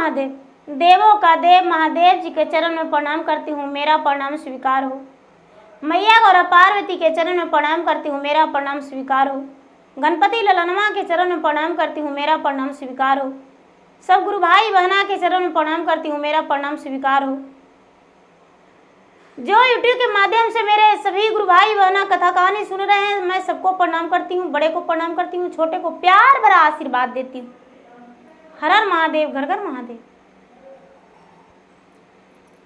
महादेव। देवों का देव महादेव जी के चरण में प्रणाम करती हूँ, मेरा प्रणाम स्वीकार हो। मैया गौरा पार्वती के चरण में प्रणाम करती हूँ, मेरा प्रणाम स्वीकार हो। गणपति ललनमा के चरण में प्रणाम करती हूँ, मेरा प्रणाम स्वीकार हो। सब गुरु भाई बहना के चरण में प्रणाम करती हूँ, मेरा प्रणाम स्वीकार हो। जो यूट्यूब के माध्यम से मेरे सभी गुरु भाई बहना कथा कहानी सुन रहे हैं, मैं सबको प्रणाम करती हूँ, बड़े को प्रणाम करती हूँ, छोटे को प्यार भरा आशीर्वाद देती हूँ। हर हर महादेव, घर घर महादेव।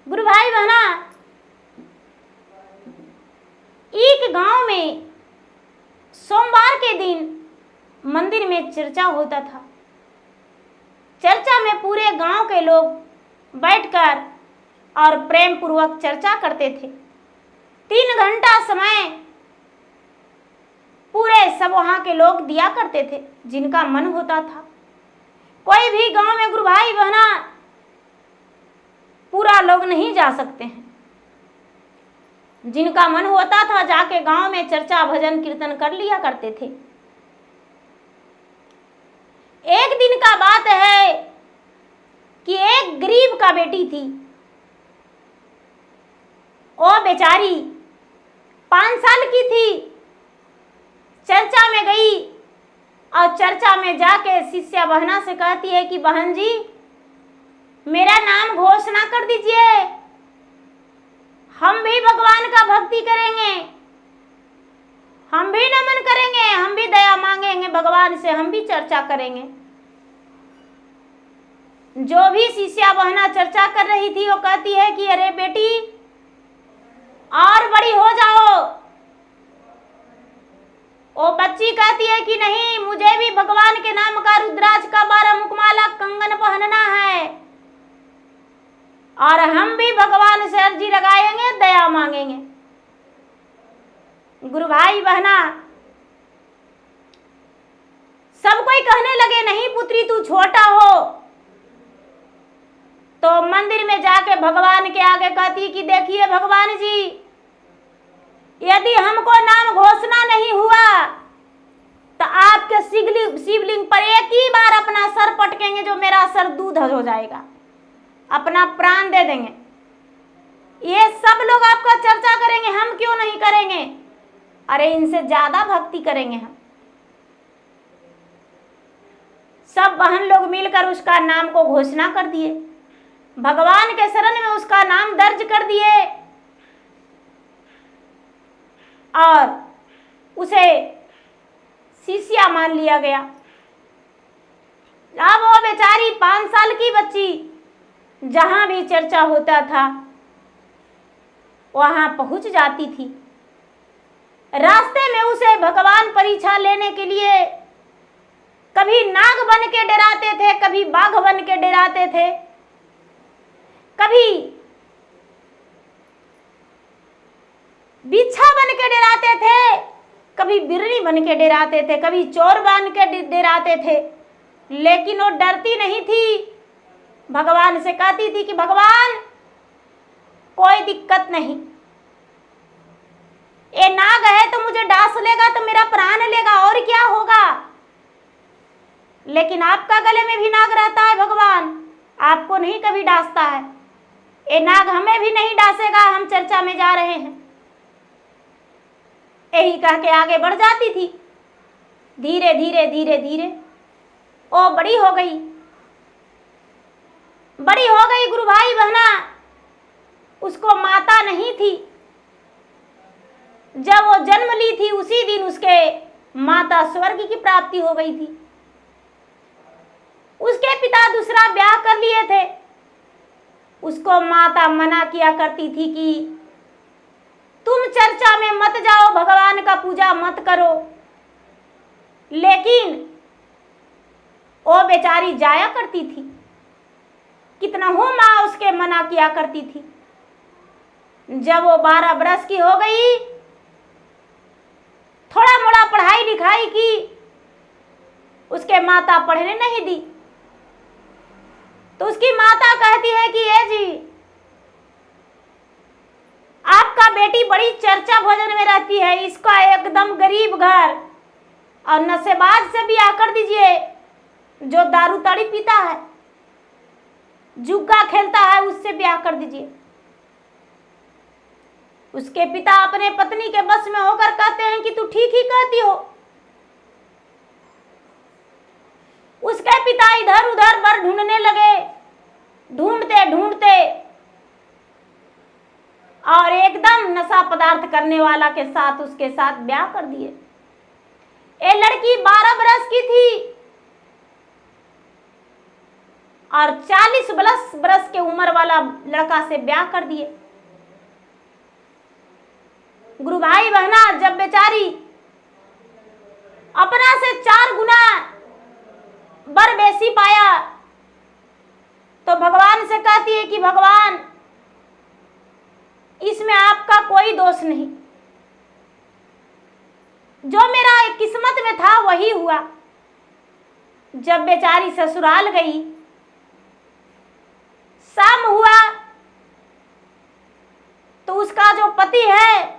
गुरु भाई बहना, एक गांव में सोमवार के दिन मंदिर में चर्चा होता था। चर्चा में पूरे गांव के लोग बैठकर और प्रेम पूर्वक चर्चा करते थे। 3 घंटा समय पूरे सब वहां के लोग दिया करते थे, जिनका मन होता था। कोई भी गांव में गुरु भाई बहना पूरा लोग नहीं जा सकते हैं। जिनका मन होता था जाके गांव में चर्चा भजन कीर्तन कर लिया करते थे। एक दिन का बात है कि एक गरीब का बेटी थी। वो बेचारी 5 साल की थी। चर्चा में गई और चर्चा में जाके शिष्या बहना से कहती है कि बहन जी, मेरा नाम घोषणा कर दीजिए, हम भी भगवान का भक्ति करेंगे, हम भी नमन करेंगे, हम भी दया मांगेंगे भगवान से, हम भी चर्चा करेंगे। जो भी शिष्या बहना चर्चा कर रही थी वो कहती है कि अरे बेटी और बड़ी हो जाओ। वो बच्ची कहती है कि नहीं, मुझे भी भगवान के नाम का रुद्राक्ष का 12 मुखमाला कंगन पहनना है और हम भी भगवान से अर्जी लगाएंगे, दया मांगेंगे। गुरु भाई बहना, सब कोई कहने लगे नहीं पुत्री तू छोटा हो। तो मंदिर में जाके भगवान के आगे कहती कि देखिए भगवान जी, यदि हमको नाम घोषणा नहीं हुआ तो आपके शिवलिंग पर एक ही बार अपना सर पटकेंगे, जो मेरा सर दूध हो जाएगा, अपना प्राण दे देंगे। ये सब लोग आपका चर्चा करेंगे, हम क्यों नहीं करेंगे? अरे इनसे ज्यादा भक्ति करेंगे हम। सब बहन लोग मिलकर उसका नाम को घोषणा कर दिए, भगवान के शरण में उसका नाम दर्ज कर दिए और उसे शिष्या मान लिया गया। अब वो बेचारी 5 साल की बच्ची जहां भी चर्चा होता था वहां पहुंच जाती थी। रास्ते में उसे भगवान परीक्षा लेने के लिए कभी नाग बन के डराते थे, कभी बाघ बन के डराते थे, कभी बिच्छा बन के डराते थे, कभी बिर्री बन के डराते थे, कभी चोर बन के डराते थे। लेकिन वो डरती नहीं थी। भगवान से कहती थी कि भगवान कोई दिक्कत नहीं, ये नाग है तो मुझे डांस लेगा तो मेरा प्राण लेगा, और क्या होगा। लेकिन आपका गले में भी नाग रहता है भगवान, आपको नहीं कभी डांसता है। ये नाग हमें भी नहीं डांसेगा, हम चर्चा में जा रहे हैं। यही कह के आगे बढ़ जाती थी। धीरे धीरे धीरे धीरे वो बड़ी हो गई, बड़ी हो गई गुरु भाई बहना। उसको माता नहीं थी। जब वो जन्म ली थी उसी दिन उसके माता स्वर्ग की प्राप्ति हो गई थी। उसके पिता दूसरा ब्याह कर लिए थे। उसको माता मना किया करती थी कि तुम चर्चा में मत जाओ, भगवान का पूजा मत करो। लेकिन वो बेचारी जाया करती थी। कितना हो माँ उसके मना किया करती थी। जब वो 12 बरस की हो गई, थोड़ा मोड़ा पढ़ाई लिखाई की, उसके माता पढ़ने नहीं दी। तो उसकी माता कहती है कि ये जी, आपका बेटी बड़ी चर्चा भजन में रहती है, इसका एकदम गरीब घर और नशेबाज से ब्याह कर दीजिए जो दारू ताड़ी पीता है। जुग्गा खेलता है उससे ब्याह कर दीजिए। उसके पिता अपने पत्नी के बस में होकर कहते हैं कि तू ठीक ही कहती हो। उसके पिता इधर उधर वर ढूंढने लगे, ढूंढते ढूंढते और एकदम नशा पदार्थ करने वाला के साथ उसके साथ ब्याह कर दिए। ये लड़की 12 बरस की थी और 40 बरस के उम्र वाला लड़का से ब्याह कर दिए। गुरु भाई बहना, जब बेचारी अपना से 4 गुना बर बेसी पाया तो भगवान से कहती है कि भगवान, इसमें आपका कोई दोष नहीं, जो मेरा किस्मत में था वही हुआ। जब बेचारी ससुराल गई, शाम हुआ तो उसका जो पति है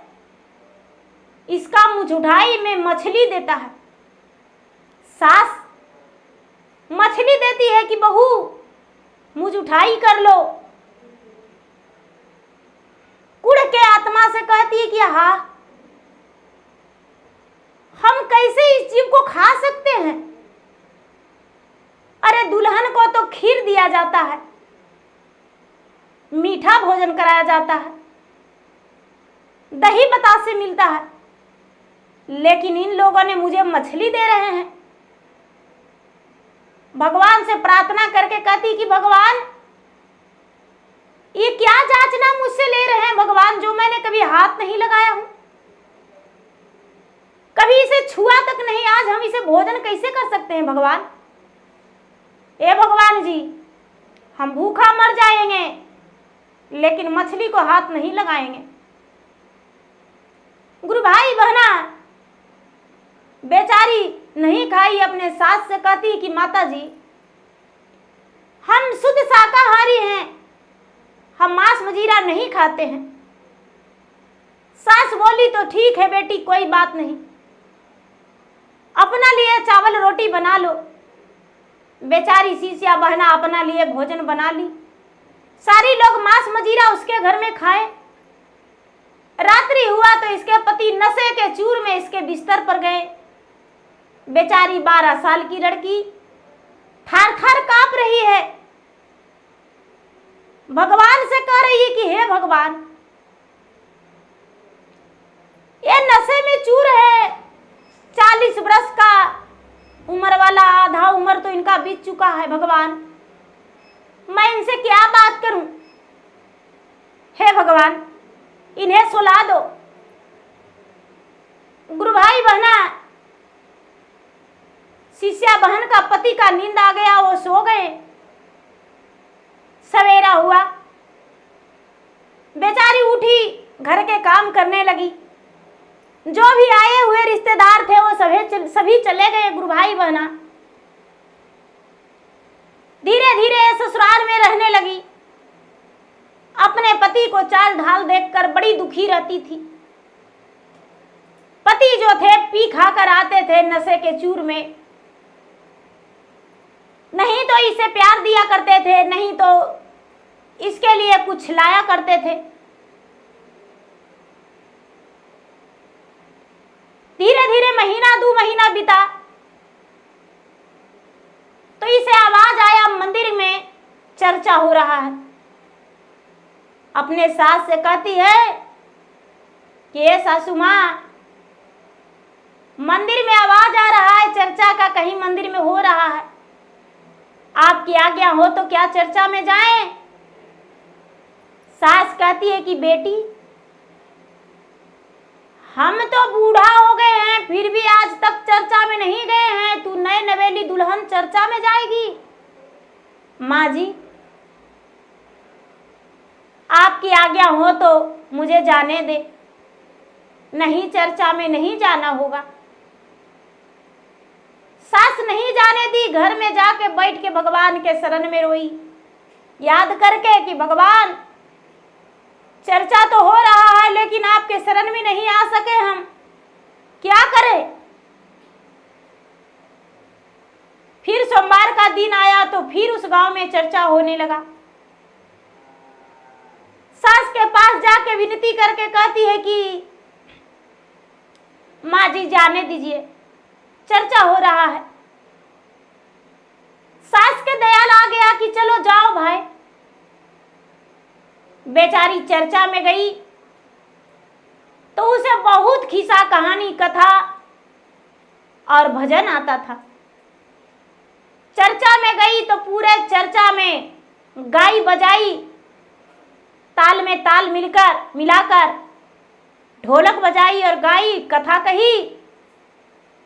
इसका मुँह में मछली देता है। सास मछली देती है कि बहू मुँह उठाई कर लो। कुड़ के आत्मा से कहती है कि हाँ, हम कैसे इस जीव को खा सकते हैं? अरे दुल्हन को तो खीर दिया जाता है, मीठा भोजन कराया जाता है, दही बतासे मिलता है, लेकिन इन लोगों ने मुझे मछली दे रहे हैं। भगवान से प्रार्थना करके कहती कि भगवान, ये क्या जांचना मुझसे ले रहे हैं भगवान, जो मैंने कभी हाथ नहीं लगाया हूं, कभी इसे छुआ तक नहीं, आज हम इसे भोजन कैसे कर सकते हैं भगवान? ए भगवान जी, हम भूखा मर जाएंगे लेकिन मछली को हाथ नहीं लगाएंगे। गुरु भाई बहना, बेचारी नहीं खाई, अपने सास से कहती कि माता जी, हम शुद्ध शाकाहारी हैं, हम मांस मजीरा नहीं खाते हैं। सास बोली तो ठीक है बेटी, कोई बात नहीं, अपना लिए चावल रोटी बना लो। बेचारी सीसिया बहना अपना लिए भोजन बना ली। सारी लोग मांस मजीरा उसके घर में खाए। रात्रि हुआ तो इसके पति नशे के चूर में इसके बिस्तर पर गए। बेचारी 12 साल की लड़की थर थर कांप रही है, भगवान से कह रही है कि हे भगवान, ये नशे में चूर है, 40 बरस का उम्र वाला, आधा उम्र तो इनका बीत चुका है। भगवान, मैं इनसे क्या बात करूं? हे भगवान, इन्हें सुला दो। गुरु भाई बहना, शिष्या बहन का पति का नींद आ गया, वो सो गए। सवेरा हुआ, बेचारी उठी, घर के काम करने लगी। जो भी आए हुए रिश्तेदार थे वो सभी चले गए। गुरु भाई बहना, धीरे धीरे ससुराल में रहने लगी। अपने पति को चाल ढाल देखकर बड़ी दुखी रहती थी। पति जो थे पी खाकर आते थे नशे के चूर में, नहीं तो इसे प्यार दिया करते थे, नहीं तो इसके लिए कुछ लाया करते थे। धीरे धीरे महीना 2 महीना बीता तो इसे आवाज आया मंदिर में चर्चा हो रहा है। अपने सास से कहती है कि ये सासू माँ, मंदिर में आवाज आ रहा है चर्चा का, कहीं मंदिर में हो रहा है, आपकी आज्ञा हो तो क्या चर्चा में जाएं? सास कहती है कि बेटी, हम तो बूढ़ा हो गए हैं, फिर भी आज तक चर्चा में नहीं गए हैं, तू नए नवेली दुल्हन चर्चा में जाएगी? माँ जी, आपकी आज्ञा हो तो मुझे जाने दे, नहीं चर्चा में नहीं जाना होगा। सास नहीं जाने दी, घर में जाके बैठ के भगवान के शरण में रोई, याद करके कि भगवान, चर्चा तो हो रहा है लेकिन आपके शरण में नहीं आ सके, हम क्या करें? फिर सोमवार का दिन आया तो फिर उस गांव में चर्चा होने लगा। सास के पास जाके विनती करके कहती है कि माँ जी जाने दीजिए, चर्चा हो रहा है। सास के दयाल आ गया कि चलो जाओ भाई। बेचारी चर्चा में गई तो उसे बहुत खिस्सा कहानी कथा और भजन आता था। चर्चा में गई तो पूरे चर्चा में गाई बजाई, ताल में ताल मिलाकर ढोलक बजाई और गाई, कथा कही।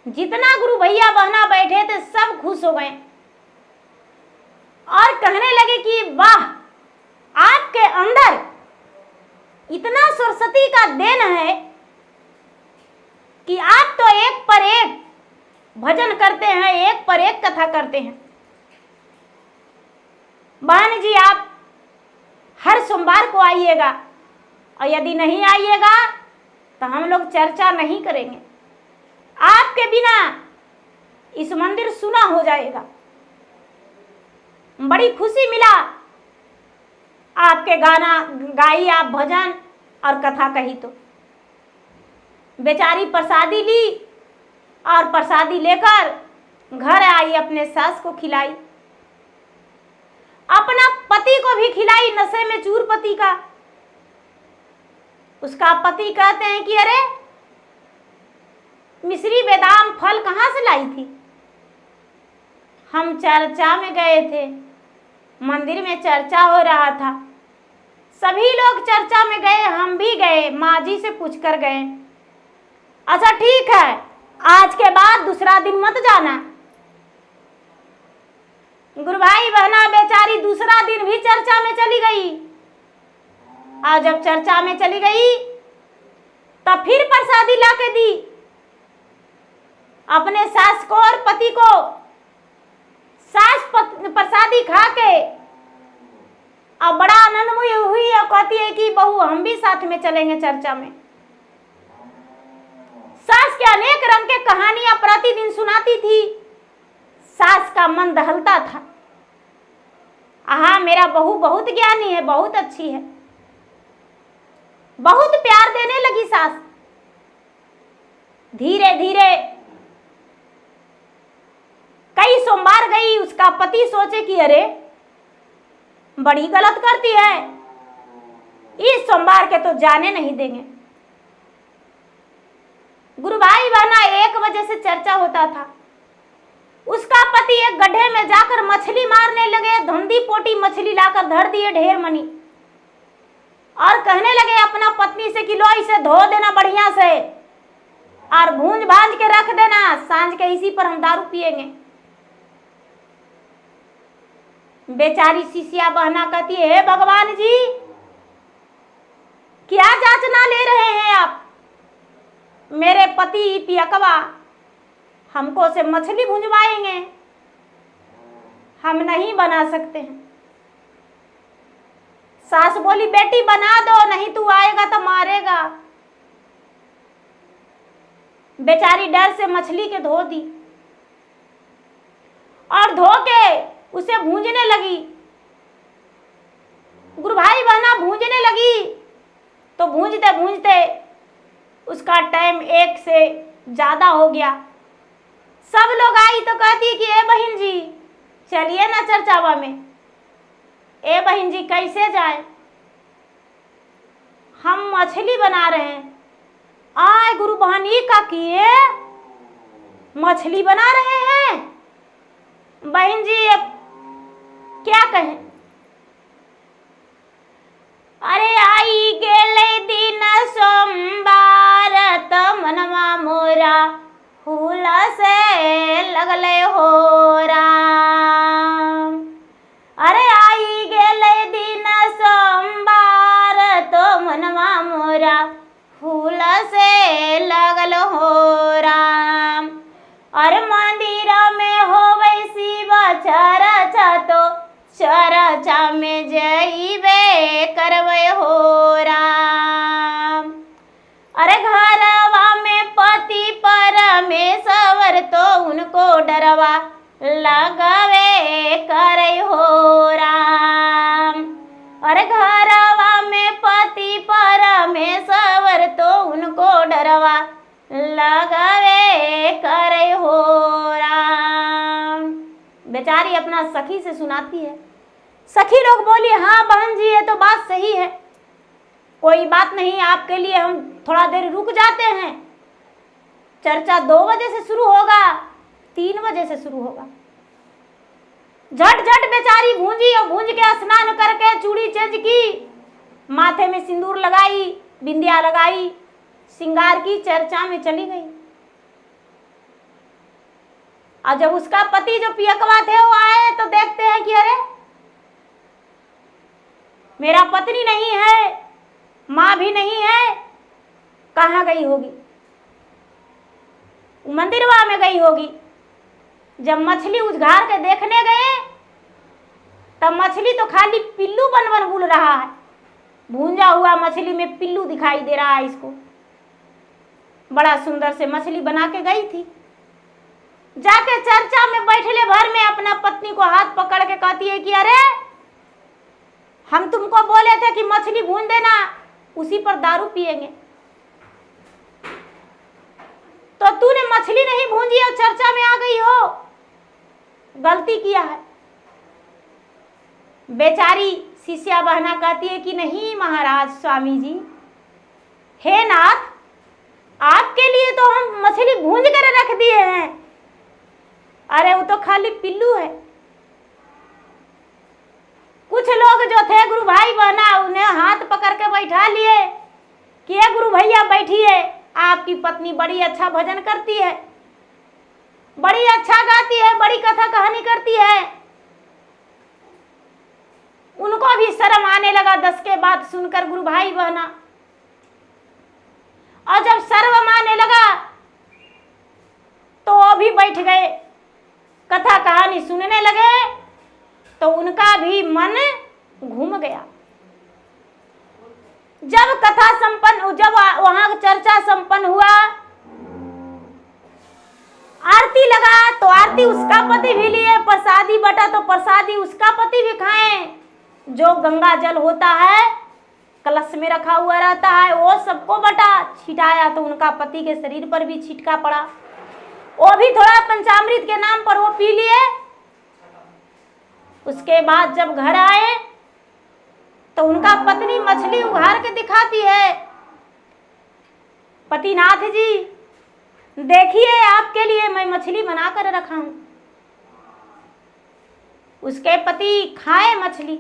जितना गुरु भैया बहना बैठे थे सब खुश हो गए और कहने लगे कि वाह, आपके अंदर इतना सरस्वती का देन है कि आप तो एक पर एक भजन करते हैं, एक पर एक कथा करते हैं। बहन जी आप हर सोमवार को आइएगा और यदि नहीं आइएगा तो हम लोग चर्चा नहीं करेंगे। आपके बिना इस मंदिर सुना हो जाएगा। बड़ी खुशी मिला, आपके गाना गाई, आप भजन और कथा कही। तो बेचारी प्रसादी ली और प्रसादी लेकर घर आई, अपने सास को खिलाई, अपना पति को भी खिलाई, नशे में चूर पति का। उसका पति कहते हैं कि अरे मिश्री बेदाम फल कहाँ से लाई थी? हम चर्चा में गए थे, मंदिर में चर्चा हो रहा था, सभी लोग चर्चा में गए, हम भी गए, माँ जी से पूछ कर गए। अच्छा ठीक है, आज के बाद दूसरा दिन मत जाना। गुरु भाई बहना बेचारी दूसरा दिन भी चर्चा में चली गई और जब चर्चा में चली गई तब फिर प्रसादी ला के दी अपने सास को और पति को। सास प्रसादी खा के अब बड़ा आनंदमयी हुई और कहती है कि बहू हम भी साथ में चलेंगे चर्चा में। सास के अनेक रंग के कहानियां प्रतिदिन सुनाती थी। सास का मन दहलता था, आहा मेरा बहू बहुत ज्ञानी है, बहुत अच्छी है। बहुत प्यार देने लगी सास। धीरे धीरे कई सोमवार गई, उसका पति सोचे कि अरे बड़ी गलत करती है, इस सोमवार के तो जाने नहीं देंगे। गुरु भाई बहना 1 बजे से चर्चा होता था। उसका पति एक गड्ढे में जाकर मछली मारने लगे, धंधी पोटी मछली लाकर धर दिए ढेर मनी और कहने लगे अपना पत्नी से कि लो इसे धो देना बढ़िया से और भूंज भांज के रख देना, सांझ के इसी पर हम दारू पिएंगे। बेचारी शिष्या बहना कहती है हे भगवान जी क्या जांचना ले रहे हैं आप? मेरे पति पियकवा हमको से मछली भुंजवाएंगे, हम नहीं बना सकते हैं। सास बोली बेटी बना दो, नहीं तू आएगा तो मारेगा। बेचारी डर से मछली के धो दी और धो के उसे भूंजने लगी। गुरु भाई बहना भूंजने लगी तो भूंजते भूंजते उसका टाइम 1 से ज्यादा हो गया। सब लोग आई तो कहती कि ए बहन जी चलिए ना चर्चावा में। ए बहन जी कैसे जाए, हम मछली बना रहे हैं। आए गुरु बहनी का किए मछली बना रहे हैं। बहन जी अब क्या कहें? अरे आई गेले दिन सोमवार त मनवा मोरा फूल से लगले हो राम। अरे आई गेले दिन सोमवार तो मनवा मोरा फूल से लगल हो राम। और मंदिर में हो शिव चर्चा तो चर्चा में जइबे करवे हो राम। अरे घरवा में पति परमेश्वर तो उनको डरवा लगवे करे हो राम। अरे घरवा में अपना सखी से सुनाती है। सखी लोग बोली, हाँ बहन जी ये तो बात सही है, कोई बात नहीं, आपके लिए हम थोड़ा देर रुक जाते हैं। चर्चा 2 बजे से शुरू होगा, 3 बजे से शुरू होगा। झट झट बेचारी भूंजी और भूंज के स्नान करके चूड़ी चेंज की, माथे में सिंदूर लगाई, बिंदिया लगाई, श्रृंगार की, चर्चा में चली गई। और जब उसका पति जो पियकवा थे वो आए तो देखते हैं कि अरे मेरा पत्नी नहीं है, माँ भी नहीं है, कहाँ गई होगी? मंदिरवा में गई होगी। जब मछली उजगार के देखने गए तब मछली तो खाली पिल्लू बन बन बुल रहा है, भूंजा हुआ मछली में पिल्लू दिखाई दे रहा है इसको। बड़ा सुंदर से मछली बना के गई थी। जाके चर्चा में बैठले भर में अपना पत्नी को हाथ पकड़ के कहती है कि अरे हम तुमको बोले थे कि मछली भून देना, उसी पर दारू पिएंगे, तो तूने मछली नहीं भूंजी और चर्चा में आ गई हो, गलती किया है। बेचारी शिष्या बहना कहती है कि नहीं महाराज स्वामी जी, हे नाथ, आपके लिए तो हम मछली भूंज कर रख दिए हैं, अरे वो तो खाली पिल्लू है। कुछ लोग जो थे गुरु भाई बहना, उन्हें हाथ पकड़ के बैठा लिए कि ये गुरु भैया बैठिए, आपकी पत्नी बड़ी अच्छा भजन करती है, बड़ी अच्छा गाती है, बड़ी कथा कहानी करती है। उनको भी शर्म आने लगा 10 के बाद सुनकर गुरु भाई बहना। और जब शर्म आने लगा तो वो भी बैठ गए, कथा कहानी सुनने लगे, तो उनका भी मन घूम गया। जब कथा संपन्न, जब वहां चर्चा संपन्न हुआ, आरती लगा तो आरती उसका पति भी लिए, प्रसादी बटा तो प्रसादी उसका पति भी खाए। जो गंगा जल होता है कलश में रखा हुआ रहता है वो सबको बटा, छिटाया तो उनका पति के शरीर पर भी छिटका पड़ा, वो भी थोड़ा पंचामृत के नाम पर वो पी लिए। उसके बाद जब घर आए तो उनका पत्नी मछली उघार के दिखाती है, पतिनाथ जी देखिए आपके लिए मैं मछली बना कर रखा हूं। उसके पति खाए मछली,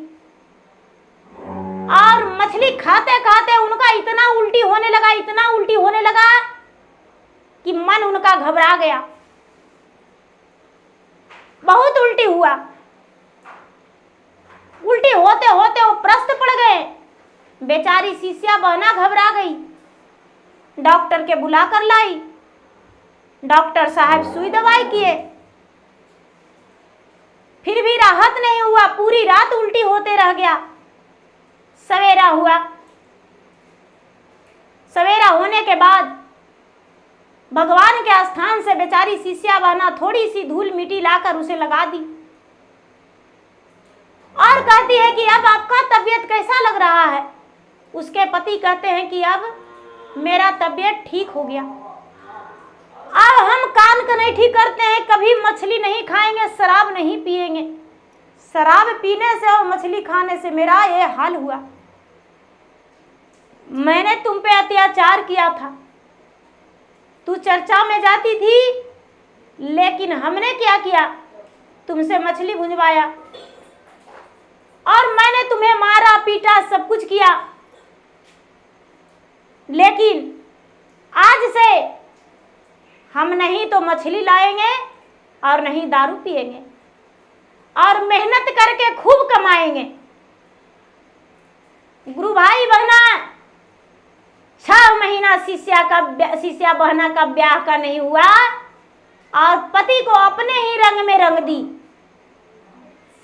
और मछली खाते खाते उनका इतना उल्टी होने लगा, इतना उल्टी होने लगा कि मन उनका घबरा गया, बहुत उल्टी हुआ। उल्टी होते होते वो प्रस्त पड़ गए। बेचारी शिष्या बहना घबरा गई, डॉक्टर के बुला कर लाई। डॉक्टर साहब सुई दवाई किए, फिर भी राहत नहीं हुआ, पूरी रात उल्टी होते रह गया। सवेरा हुआ, सवेरा होने के बाद भगवान के स्थान से बेचारी शिष्या बहना थोड़ी सी धूल मिट्टी लाकर उसे लगा दी और कहती है कि अब आपका तबीयत कैसा लग रहा है? उसके पति कहते हैं कि अब मेरा तबीयत ठीक हो गया, अब हम कान का नहीं ठीक करते हैं, कभी मछली नहीं खाएंगे, शराब नहीं पिएंगे। शराब पीने से और मछली खाने से मेरा ये हाल हुआ। मैंने तुम पे अत्याचार किया था, तू चर्चा में जाती थी, लेकिन हमने क्या किया, तुमसे मछली भुंजवाया और मैंने तुम्हें मारा पीटा सब कुछ किया, लेकिन आज से हम नहीं तो मछली लाएंगे और नहीं दारू पिएंगे और मेहनत करके खूब कमाएंगे। गुरु भाई बहना 6 महीना शिष्या बहना का ब्याह का नहीं हुआ और पति को अपने ही रंग में रंग दी,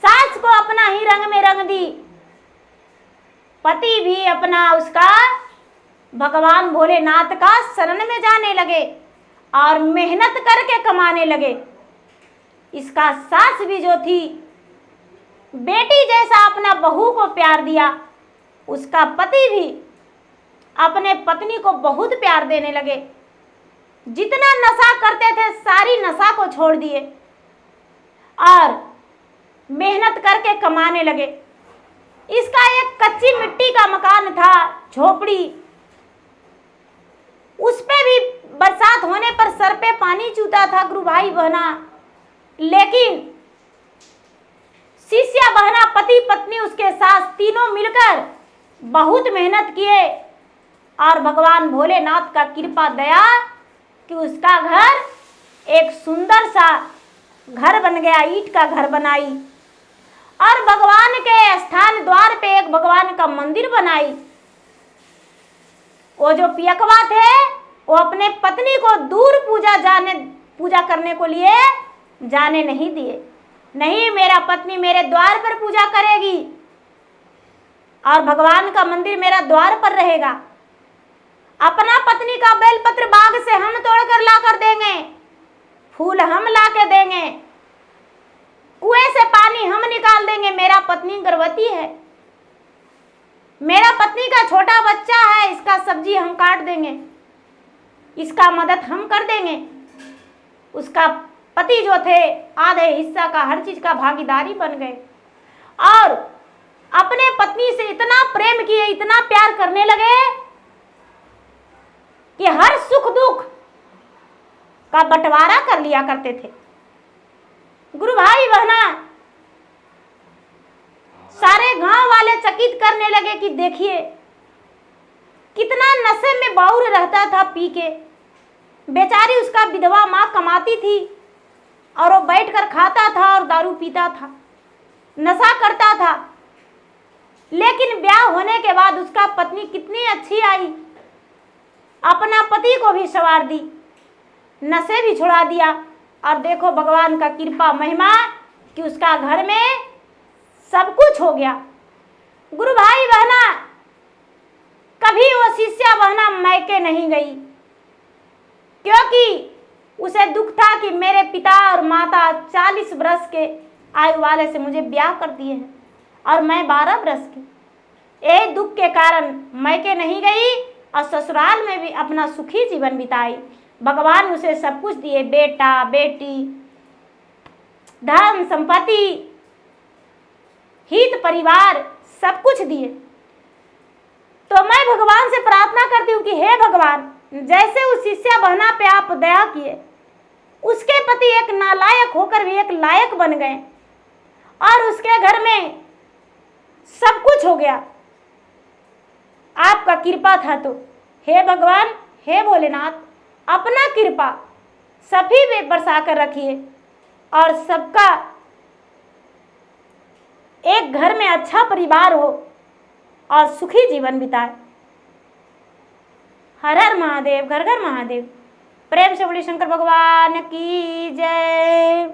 सास को अपना ही रंग में रंग दी। पति भी अपना उसका भगवान भोलेनाथ का शरण में जाने लगे और मेहनत करके कमाने लगे। इसका सास भी जो थी बेटी जैसा अपना बहू को प्यार दिया, उसका पति भी अपने पत्नी को बहुत प्यार देने लगे। जितना नशा करते थे सारी नशा को छोड़ दिए और मेहनत करके कमाने लगे। इसका एक कच्ची मिट्टी का मकान था, झोपड़ी, उस पे भी बरसात होने पर सर पे पानी चूता था गुरु भाई बहना। लेकिन शिष्या बहना, पति पत्नी उसके साथ तीनों मिलकर बहुत मेहनत किए और भगवान भोलेनाथ का कृपा दया कि उसका घर एक सुंदर सा घर बन गया, ईंट का घर बनाई और भगवान के स्थान द्वार पे एक भगवान का मंदिर बनाई। वो जो पियकवा थे वो अपने पत्नी को दूर पूजा करने को लिए जाने नहीं दिए। नहीं, मेरा पत्नी मेरे द्वार पर पूजा करेगी और भगवान का मंदिर मेरा द्वार पर रहेगा। अपना पत्नी का बेलपत्र बाग से हम तोड़कर ला कर देंगे, फूल हम ला के देंगे, कुएं से पानी हम निकाल देंगे। मेरा पत्नी गर्भवती है, मेरा पत्नी का छोटा बच्चा है, इसका सब्जी हम काट देंगे, इसका मदद हम कर देंगे। उसका पति जो थे आधे हिस्सा का हर चीज का भागीदारी बन गए और अपने पत्नी से इतना प्रेम किए, इतना प्यार करने लगे कि हर सुख दुख का बंटवारा कर लिया करते थे। गुरु भाई बहना, सारे गांव वाले चकित करने लगे कि देखिए कितना नशे में बाउर रहता था, पी के। बेचारी उसका विधवा माँ कमाती थी और वो बैठकर खाता था और दारू पीता था, नशा करता था। लेकिन ब्याह होने के बाद उसका पत्नी कितनी अच्छी आई, अपना पति को भी संवार दी, नशे भी छुड़ा दिया और देखो भगवान का कृपा महिमा कि उसका घर में सब कुछ हो गया। गुरु भाई बहना, कभी वो शिष्या बहना मैके नहीं गई, क्योंकि उसे दुख था कि मेरे पिता और माता 40 वर्ष के आयु वाले से मुझे ब्याह कर दिए हैं और मैं 12 वर्ष की। यही दुख के कारण मैके नहीं गई और ससुराल में भी अपना सुखी जीवन बिताई। भगवान उसे सब कुछ दिए, बेटा बेटी, धन संपत्ति, हित परिवार, सब कुछ दिए। तो मैं भगवान से प्रार्थना करती हूँ कि हे भगवान, जैसे उस शिष्या बहना पे आप दया किए, उसके पति एक नालायक होकर भी एक लायक बन गए और उसके घर में सब कुछ हो गया। आपका कृपा था तो हे भगवान, हे भोलेनाथ, अपना कृपा सभी पे बरसा कर रखिए और सबका एक घर में अच्छा परिवार हो और सुखी जीवन बिताए। हर हर महादेव, घर घर महादेव। प्रेम से बोलिए शंकर भगवान की जय।